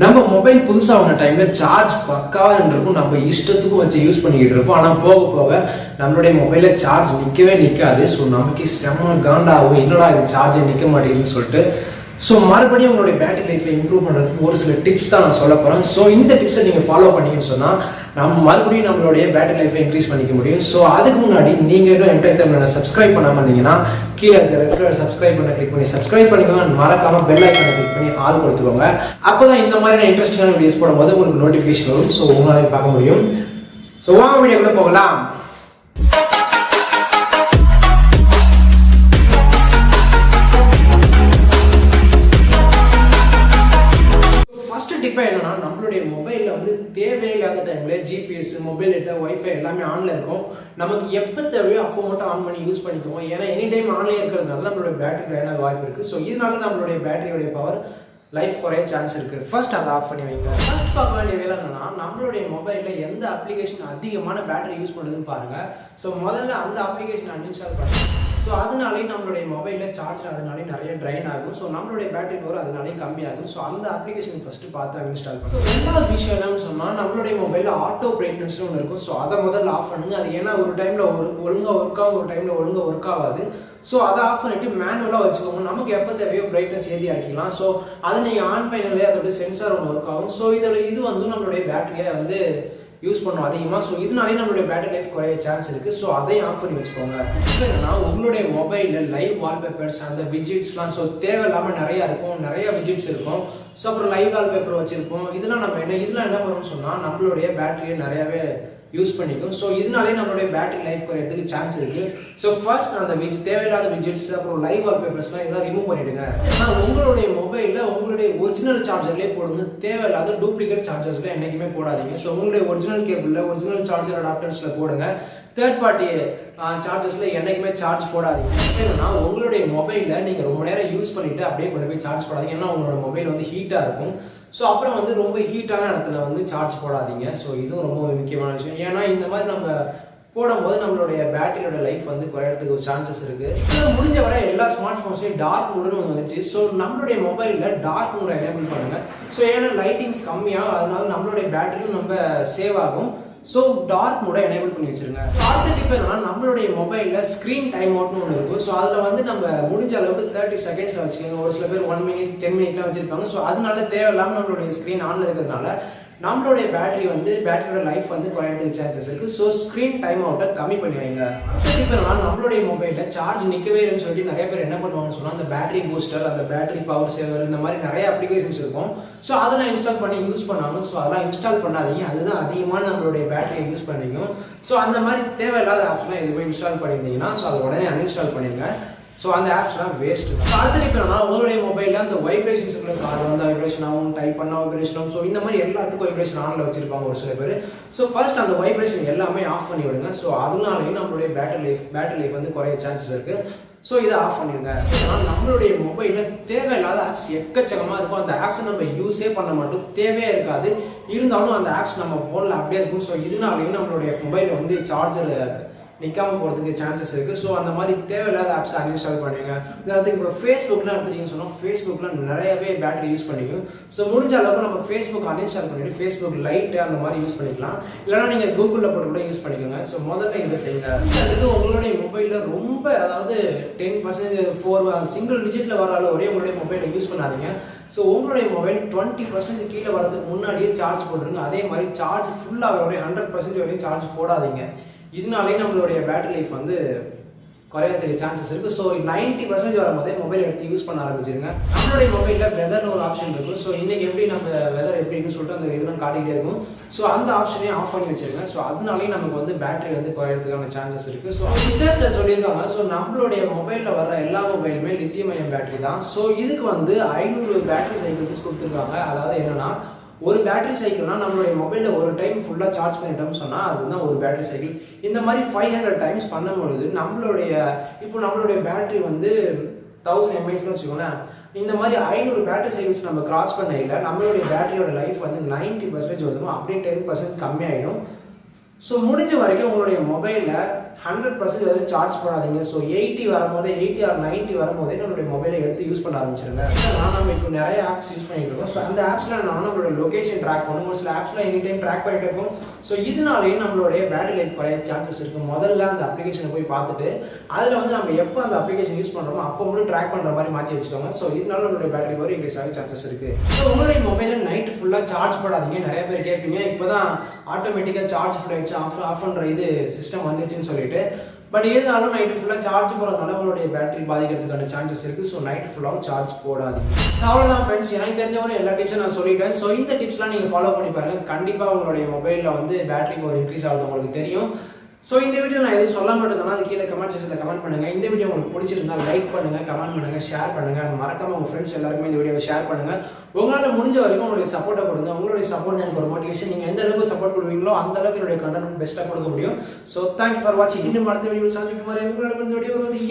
நம்ம மொபைல் புதுசாக வந்த டைமில் சார்ஜ் பக்காவாக இருக்கும், நம்ம இஷ்டத்துக்கும் வச்சு யூஸ் பண்ணிக்கிட்டு இருப்போம். ஆனால் போக போக நம்மளுடைய மொபைலில் சார்ஜ் நிற்கவே நிற்காது. ஸோ நமக்கு செம்ம காண்டாகும், என்னடா இது சார்ஜ் நிற்க மாட்டேங்குதுன்னு சொல்லிட்டு. ஸோ மறுபடியும் உங்களுடைய பேட்டரி லைஃப்பை இம்ப்ரூவ் பண்ணுறதுக்கு ஒரு சில டிப்ஸ் தான் நான் சொல்ல போகிறேன். ஸோ இந்த டிப்ஸை நீங்கள் ஃபாலோ பண்ணீங்கன்னு சொன்னால் நம்ம மறுபடியும் நம்மளுடைய பேட்டரி லைஃப்பை இன்க்ரீஸ் பண்ணிக்க முடியும். ஸோ அதுக்கு முன்னாடி நீங்கள் இன்னும் என்கிட்ட தமிழை சப்ஸ்கிரைப் பண்ணாமல் இருந்தீங்கன்னா கீழே இருக்கிற சப்ஸ்கிரைப் பண்ண கிளிக் பண்ணி சப்ஸ்கிரைப் பண்ணிக்கோங்க. மறக்காமல் பெல் ஐக்கானை கிளிக் பண்ணி ஆல் கொடுத்துக்கோங்க. அப்போ தான் இந்த மாதிரியான இன்ட்ரெஸ்டிங்கான வீடியோஸ் போடும்போது உங்களுக்கு நோட்டிஃபிகேஷன் வரும். ஸோ உங்களால் பார்க்க முடியும். ஸோ வாங்க வீடியோக்குள்ளே போகலாம். இப்போ என்னன்னா நம்மளுடைய மொபைலில் வந்து தேவையில்லாத டைம்ல ஜிபிஎஸ், மொபைல் டேட்டா, வைஃபை எல்லாமே ஆன்ல இருக்கும். நமக்கு எப்போ தேவையோ அப்போ மட்டும் ஆன் பண்ணி யூஸ் பண்ணிக்குவோம். ஏன்னா எனி டைம் ஆன்லைன் இருக்கிறதுனால நம்மளுடைய பேட்டரி ட்ரைன் ஆக வாய்ப்பு இருக்கு. ஸோ இதனால நம்மளுடைய பேட்டரியோடைய பவர் லைஃப் குறைய சான்ஸ் இருக்கு. ஃபர்ஸ்ட் அதை ஆஃப் பண்ணி வைங்க. ஃபர்ஸ்ட் பார்க்க வேண்டிய வேலை என்னன்னா நம்மளுடைய மொபைலில் எந்த அப்ளிகேஷன் அதிகமான பேட்டரி யூஸ் பண்ணுதுன்னு பாருங்க. ஸோ முதல்ல அந்த அப்ளிகேஷன் அன்இன்ஸ்டால் பண்ணுங்க. ஸோ அதனாலே நம்மளுடைய மொபைலில் சார்ஜர் அதனாலே நிறைய ட்ரைன் ஆகும். ஸோ நம்மளுடைய பேட்டரி பவர் அதனாலே கம்மியாகும். ஸோ அந்த அப்ளிகேஷன் ஃபஸ்ட்டு பார்த்து இன்ஸ்டால் பண்ணுங்க. ரெண்டாவது விஷயம் என்னன்னு சொன்னால் நம்மளுடைய மொபைலில் ஆட்டோ பிரைட்னஸ்னு ஒன்று இருக்கும். ஸோ அதை முதல்ல ஆஃப் பண்ணுங்க. அது ஏன்னா ஒரு டைமில் ஒழுங்காக ஒர்க் ஆகும், ஒரு டைமில் ஒழுங்காக ஒர்க் ஆகாது. ஸோ அதை ஆஃப் பண்ணிட்டு மேனுவலாக வச்சுக்கோங்க. நமக்கு எப்போ தேவையோ பிரைட்னஸ் ஏற்றி ஆக்கிக்கலாம். ஸோ அதை நீங்கள் ஆன் பண்ணலே அதோட சென்சார் ஒன்று ஒர்க் ஆகும். ஸோ இது வந்து நம்மளுடைய பேட்டரியை வந்து யூஸ் பண்ணுவோம் அதிகமாக. ஸோ இதனாலே நம்மளுடைய பேட்டரி லைஃப் குறைய சான்ஸ் இருக்குது. ஸோ அதையும் ஆஃப் பண்ணி வச்சுக்கோங்க. இப்போ என்னன்னா உங்களுடைய மொபைலில் லைவ் வால்பேப்பர்ஸ், அந்த விஜிட்ஸ்லாம் ஸோ தேவையில்லாமல் நிறையா இருக்கும், நிறைய விஜிட்ஸ் இருக்கும். ஸோ அப்புறம் லைவ் வால்பேப்பர் வச்சுருப்போம். இதெல்லாம் இதெல்லாம் என்ன பண்ணணும்னு சொன்னால் நம்மளுடைய பேட்டரியை நிறையாவே யூஸ் பண்ணிக்கும். ஸோ இதனாலே நம்மளுடைய பேட்டரி லைஃப் குறையறதுக்கு சான்ஸ் இருக்குது. ஸோ ஃபர்ஸ்ட் அந்த தேவையில்லாத விஜெட்ஸ், அப்புறம் லைவ் வால்பேப்பர்ஸ்லாம் இதெல்லாம் ரிமூவ் பண்ணிவிடுங்க. ஆனால் உங்களுடைய மொபைலில் உங்களுடைய ஒரிஜினல் சார்ஜர்லேயே போடுங்க. தேவையில்லாத டூப்ளிகேட் சார்ஜர்ஸில் என்றைக்குமே போடாதீங்க. ஸோ உங்களுடைய ஒரிஜினல் கேபிளில், ஒரிஜினல் சார்ஜர் அடாப்டர்ஸில் போடுங்க. தேர்ட் பார்ட்டி சார்ஜர்ஸில் என்றைக்குமே சார்ஜ் போடாதீங்க. ஏன்னா உங்களுடைய மொபைலில் நீங்கள் ரொம்ப நேரம் யூஸ் பண்ணிவிட்டு அப்படியே கொண்டு போய் சார்ஜ் போடாதீங்க. ஏன்னா உங்களோட மொபைல் வந்து ஹீட்டாக இருக்கும். ஸோ அப்புறம் வந்து ரொம்ப ஹீட்டான இடத்துல வந்து சார்ஜ் போடாதீங்க. ஸோ இதுவும் ரொம்ப முக்கியமான விஷயம். ஏன்னா இந்த மாதிரி நம்ம போடும்போது நம்மளுடைய பேட்டரியோட லைஃப் வந்து குறையறதுக்கு ஒரு சான்சஸ் இருக்கு. இப்போ முடிஞ்ச வரை எல்லா ஸ்மார்ட் ஃபோன்ஸ்லையும் டார்க் மோடுன்னு வந்துச்சு. ஸோ நம்மளுடைய மொபைலில் டார்க் மோடை எனேபிள் பண்ணுங்க. ஸோ ஏன்னா லைட்டிங்ஸ் கம்மியாகும், அதனால நம்மளுடைய பேட்டரியும் நம்ம சேவ் ஆகும். ஸோ டார்க் மோடை எனேபிள் பண்ணி வச்சிருங்க. அடுத்த டிப் என்னன்னா நம்மளுடைய மொபைலில் ஸ்க்ரீன் டைம் அவுட்னு ஒன்று இருக்கும். ஸோ அதில் வந்து நம்ம முடிஞ்ச அளவுக்கு 30 செகண்ட்ஸில் வச்சுக்கோங்க. ஒரு சில பேர் 1 மினிட் 10 மினிட்லாம் வச்சிருப்பாங்க. ஸோ அதனால தேவையில்லாமல் நம்மளுடைய ஸ்க்ரீன் ஆன்ல இருக்கிறதுனால நம்மளுடைய பேட்டரியோட லைஃப் வந்து குறையறதுக்கு சான்சஸ் இருக்கு. ஸோ ஸ்க்ரீன் டைம் அவுட்டை கம்மி பண்ணி வைங்க. இப்போ நம்மளுடைய மொபைலில் சார்ஜ் நிற்கவே இல்லைன்னு சொல்லிட்டு நிறைய பேர் என்ன பண்ணுவாங்கன்னு சொன்னால் அந்த பேட்டரி பூஸ்டர், அந்த பேட்டரி பவர் சேவர், இந்த மாதிரி நிறைய அப்ளிகேஷன்ஸ் இருக்கும். ஸோ அதெல்லாம் இன்ஸ்டால் பண்ணி யூஸ் பண்ணாங்க. ஸோ அதெல்லாம் இன்ஸ்டால் பண்ணாதீங்க. அதுதான் அதிகமாக நம்மளுடைய பேட்டரியை யூஸ் பண்ணிக்கும். ஸோ அந்த மாதிரி தேவையில்லாத ஆப்ஸ்லாம் எதுவுமே இன்ஸ்டால் பண்ணியிருந்தீங்கன்னா ஸோ அதை உடனே அன்இன்ஸ்டால் பண்ணிடுங்க. ஸோ அந்த ஆப்ஸ்லாம் வேஸ்ட். அடுத்த டிப் என்னன்னா உங்களுடைய மொபைலில் அந்த வைப்ரேஷன்ஸ் கால் வந்து வைப்ரேஷன் ஆகும், டைப் பண்ண வைப்ரேஷன் ஆகும். ஸோ இந்த மாதிரி எல்லாத்துக்கும் வைப்ரேஷன் ஆனில் வச்சிருப்பாங்க ஒரு சில பேர். ஸோ ஃபர்ஸ்ட் அந்த வைப்ரேஷன் எல்லாமே ஆஃப் பண்ணி விடுங்க. ஸோ அதனாலேயும் நம்மளுடைய பேட்டரி லைஃப் வந்து குறைய சான்சஸ் இருக்கு. ஸோ இதை ஆஃப் பண்ணிடுங்க. நம்மளுடைய மொபைலில் தேவையில்லாத ஆப்ஸ் எக்கச்சக்கமாக இருக்கும். அந்த ஆப்ஸை நம்ம யூஸே பண்ண மாட்டோம், தேவையே இருக்காது. இருந்தாலும் அந்த ஆப்ஸ் நம்ம ஃபோனில் அப்படியே இருக்கும். ஸோ இதனாலேயும் நம்மளுடைய மொபைல் வந்து சார்ஜர் நிற்காம போகிறதுக்கு சான்சஸ் இருக்குது. ஸோ அந்த மாதிரி தேவையில்லாத ஆப்ஸ் அன்இன்ஸ்டால் பண்ணுங்க. உதாரணத்துக்கு இப்போ ஃபேஸ்புக்லாம் எடுத்துட்டீங்கன்னு சொன்னால் ஃபேஸ்புக்கில் நிறையவே பேட்டரி யூஸ் பண்ணிக்கும். ஸோ முடிஞ்ச அளவுக்கு நம்ம ஃபேஸ்புக் அன்இன்ஸ்டால் பண்ணிவிட்டு ஃபேஸ்புக் லைட்டு அந்த மாதிரி யூஸ் பண்ணிக்கலாம். இல்லைனா நீங்கள் கூகுளில் போட்டு கூட யூஸ் பண்ணிக்கோங்க. ஸோ முதல்ல இதை செய்யுங்க. அதுக்கு உங்களுடைய மொபைலில் ரொம்ப அதாவது 10% 4 சிங்கிள் டிஜிட்டில் வர ஒரே உங்களுடைய மொபைலை யூஸ் பண்ணாதீங்க. ஸோ உங்களுடைய மொபைல் 20% கீழே வரதுக்கு முன்னாடியே சார்ஜ் போட்டுருங்க. அதே மாதிரி சார்ஜ் ஃபுல்லாக வரையும் 100% வரையும் சார்ஜ் போடாதீங்க. இதனாலே நம்மளுடைய பேட்டரி லைஃப் வந்து குறையறதுக்கு சான்சஸ் இருக்குது. ஸோ 90% வரும்போதே மொபைல் எடுத்து யூஸ் பண்ண ஆரம்பிச்சிருங்க. நம்மளுடைய மொபைலில் வெதர்னு ஒரு ஆப்ஷன் இருக்கும். ஸோ இன்றைக்கி எப்படி நம்ம வெதர் எப்படின்னு சொல்லிட்டு அந்த இதெல்லாம் காட்டிகிட்டே இருக்கும். ஸோ அந்த ஆப்ஷனையும் ஆஃப் பண்ணி வச்சிருங்க. ஸோ அதனாலே நமக்கு வந்து பேட்டரி வந்து குறையறதுக்கான சான்சஸ் இருக்குது. ஸோ ரிசர்ச்சில் சொல்லியிருக்காங்க. ஸோ நம்மளுடைய மொபைலில் வர எல்லா மொபைலுமே லித்தியம் அயன் பேட்டரி தான். ஸோ இதுக்கு வந்து 500 பேட்டரி சைக்கிள்ஸ் கொடுத்துருக்காங்க. அதாவது என்னன்னா ஒரு பேட்டரி சைக்கிள்னா நம்மளுடைய மொபைலில் ஒரு டைம் ஃபுல்லாக சார்ஜ் பண்ணிட்டோம்னு சொன்னால் அதுதான் ஒரு பேட்டரி சைக்கிள். இந்த மாதிரி 500 டைம்ஸ் பண்ணும்பொழுது நம்மளுடைய பேட்டரி வந்து 1000 mAhன்னு வச்சுக்கோங்களேன். இந்த மாதிரி 500 பேட்டரி சைக்கிள்ஸ் நம்ம கிராஸ் பண்ண இல்லை நம்மளுடைய பேட்டரியோட லைஃப் வந்து 90% வந்துடும். அப்படியே 10% கம்மியாயிடும். ஸோ முடிஞ்ச வரைக்கும் உங்களுடைய மொபைலில் 100% வந்து சார்ஜ் போடாதீங்க. ஸோ 80 வரும்போது 80 ஆர் 90 வரும்போதே நம்மளுடைய மொபைலை எடுத்து யூஸ் பண்ண ஆரம்பிச்சிருங்க. நம்ம இப்போ நிறைய ஆப்ஸ் யூஸ் பண்ணிட்டு இருக்கோம். ஸோ அந்த ஆப்ஸில் நம்மளோட லொகேஷன் ட்ராக் பண்ணும். ஒரு சில ஆப்ஸில் எனி டைம் ட்ராக் பண்ணிட்டு இருக்கும். ஸோ இதனாலேயும் நம்மளுடைய பேட்டரி லைஃப் குறைய சான்சஸ் இருக்குது. முதல்ல அந்த அப்ளிகேஷனை போய் பார்த்துட்டு அதில் வந்து நம்ம எப்போ அந்த அப்ளிகேஷன் யூஸ் பண்ணுறோமோ அப்போ மட்டும் ட்ராக் பண்ணுற மாதிரி மாற்றி வச்சுக்கோங்க. ஸோ இதனால நம்மளுடைய பேட்டரி பவர் இன்க்ரீஸ் ஆக சான்சஸ் இருக்குது. ஸோ உங்களுடைய மொபைலை நைட்டு ஃபுல்லாக சார்ஜ் போடாதீங்க. நிறைய பேர் கேட்பீங்க, இப்போ தான் ஆட்டோமேட்டிக்காக சார்ஜ் ஃபுல் ஆகிடுச்சு, ஆஃப் பண்ணுற இது சிஸ்டம் வந்துச்சுன்னு சொல்லிட்டு. பட் இருந்தாலும் நைட்டு ஃபுல்லாக சார்ஜ் போடுறதுனால உங்களுடைய பேட்டரி பாதிக்கிறதுக்கான சான்சஸ் இருக்குது. ஸோ நைட் ஃபுல்லாகவும் சார்ஜ் போடாதீங்க. அவ்வளோதான் ஃப்ரெண்ட்ஸ், எனக்கு தெரிஞ்சவரை எல்லா டிப்ஸும் நான் சொல்லிட்டேன். ஸோ இந்த டிப்ஸ்லாம் நீங்கள் ஃபாலோ பண்ணி பாருங்கள். கண்டிப்பாக உங்களுடைய மொபைலில் வந்து பேட்டரி பவர் இன்க்ரீஸ் ஆகுது உங்களுக்கு தெரியும். ஸோ இந்த வீடியோ நான் எதுவும் சொல்ல மாட்டேன்னா அது கீழே கமெண்ட் செக்ஷனில் கமெண்ட் பண்ணுங்கள். இந்த வீடியோ உங்களுக்கு பிடிச்சிருந்தா லைக் பண்ணுங்கள், கமெண்ட் பண்ணுங்கள், ஷேர் பண்ணுங்கள். மறக்காம உங்கள் ஃப்ரெண்ட்ஸ் எல்லாருக்குமே இந்த வீடியோவை ஷேர் பண்ணுங்கள். உங்களால் முடிஞ்ச வரைக்கும் உங்களுடைய சப்போர்ட்டை கொடுங்க. உங்களுடைய சப்போர்ட் எனக்கு ஒரு மோட்டிவேஷன். நீங்கள் எந்த அளவுக்கு சப்போர்ட் கொடுவீங்களோ அந்த அளவுக்கு என்னுடைய கண்டென்ட் பெஸ்ட்டாக கொடுக்க முடியும். ஸோ தேங்க்யூ ஃபார் வாட்சிங். இன்னும் அடுத்த வீடியோ சந்திக்கும் வரை உங்களிடம் இந்த வீடியோ வருவது